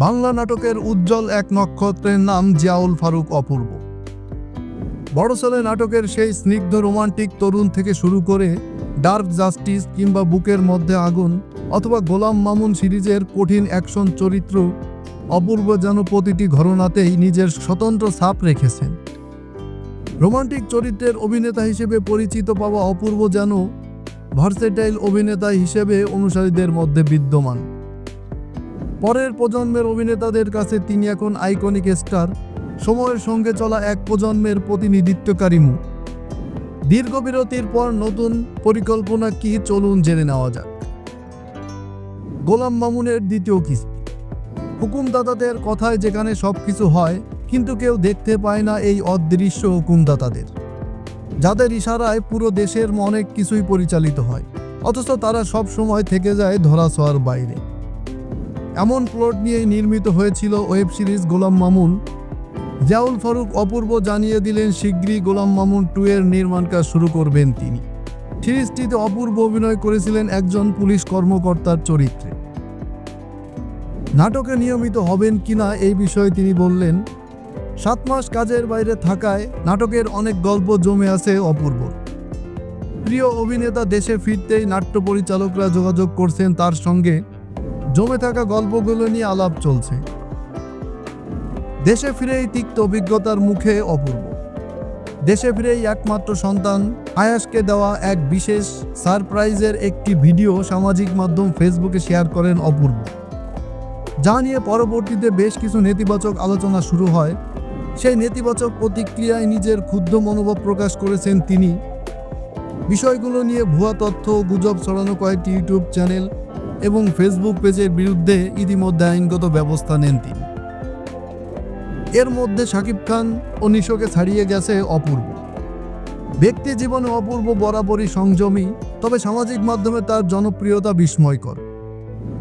বাংলা নাটকের উজ্জ্বল এক নক্ষত্রের নাম জিয়াউল ফারুক অপূর্ব। বড় নাটকের সেই স্নিগ্ধ রোমান্টিক তরুণ থেকে শুরু করে ডার্ক জাস্টিস কিংবা বুকের মধ্যে আগুন অথবা গোলাম মামুন সিরিজের কঠিন অ্যাকশন চরিত্র, অপূর্ব যেন প্রতিটি ঘটনাতেই নিজের স্বতন্ত্র ছাপ রেখেছেন। রোমান্টিক চরিত্রের অভিনেতা হিসেবে পরিচিত পাওয়া অপূর্ব যেন ভার্সেটাইল অভিনেতা হিসেবে অনুসারীদের মধ্যে বিদ্যমান। পরের প্রজন্মের অভিনেতাদের কাছে তিনি এখন আইকনিক স্টার, সময়ের সঙ্গে চলা এক প্রজন্মের প্রতিনিধিত্বকারী মুখ। দীর্ঘ বিরতির পর নতুন পরিকল্পনা কি, চলুন জেনে নেওয়া যাক। গোলাম মামুনের দ্বিতীয় কিস্তি। হুকুমদাতাদের কথায় যেখানে সবকিছু হয়, কিন্তু কেউ দেখতে পায় না এই অদৃশ্য হুকুমদাতাদের, যাদের ইশারায় পুরো দেশের অনেক কিছুই পরিচালিত হয়, অথচ তারা সব সময় থেকে যায় ধরাছোঁয়ার বাইরে। এমন প্লট নিয়ে নির্মিত হয়েছিল ওয়েব সিরিজ গোলাম মামুন। জিয়াউল ফারুক অপূর্ব জানিয়ে দিলেন শিগগিরই গোলাম মামুন 2 এর নির্মাণ কাজ শুরু করবেন তিনি। সিরিজটিতে অপূর্ব অভিনয় করেছিলেন একজন পুলিশ কর্মকর্তার চরিত্রে। নাটকে নিয়মিত হবেন কিনা এই বিষয়ে তিনি বললেন, 7 মাস কাজের বাইরে থাকায় নাটকের অনেক গল্প জমে আছে অপূর্ব। প্রিয় অভিনেতা দেশে ফিরতেই নাট্য পরিচালকরা যোগাযোগ করছেন তার সঙ্গে, জমে থাকা গল্পগুলো নিয়ে আলাপ চলছে। দেশে ফিরেই তিক্ত অভিজ্ঞতার মুখে অপূর্ব। দেশে ফিরেই একমাত্র সন্তান আয়াশকে দেওয়া এক বিশেষ সারপ্রাইজের একটি ভিডিও সামাজিক মাধ্যম ফেসবুকে শেয়ার করেন অপূর্ব, যা নিয়ে পরবর্তীতে বেশ কিছু নেতিবাচক আলোচনা শুরু হয়। সেই নেতিবাচক প্রতিক্রিয়ায় নিজের ক্ষুব্ধ মনোভাব প্রকাশ করেছেন তিনি। বিষয়গুলো নিয়ে ভুয়া তথ্য ও গুজব ছড়ানো কয়েকটি ইউটিউব চ্যানেল এবং ফেসবুক পেজের বিরুদ্ধে ইতিমধ্যে আইনগত ব্যবস্থা নেন তিনি। এর মধ্যে শাকিব খান ও নিশোকে ছাড়িয়ে গেছে অপূর্ব। ব্যক্তি জীবনে অপূর্ব বরাবরই সংযমী, তবে সামাজিক মাধ্যমে তার জনপ্রিয়তা বিস্ময়কর।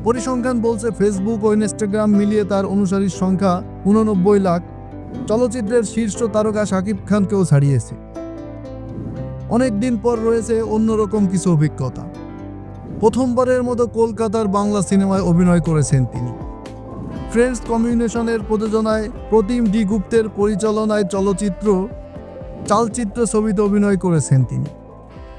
পরিসংখ্যান বলছে ফেসবুক ও ইনস্টাগ্রাম মিলিয়ে তার অনুসারীর সংখ্যা 89 লাখ। চলচ্চিত্রের শীর্ষ তারকা শাকিব খানকেও ছাড়িয়েছে। অনেক দিন পর রয়েছে অন্যরকম কিছু অভিজ্ঞতা। প্রথমবারের মতো কলকাতার বাংলা সিনেমায় অভিনয় করেছেন তিনি। ফ্রেন্ডস কমিউনিকেশনের প্রযোজনায় প্রতিম ডি গুপ্তের পরিচালনায় চালচিত্র ছবিতে অভিনয় করেছেন তিনি।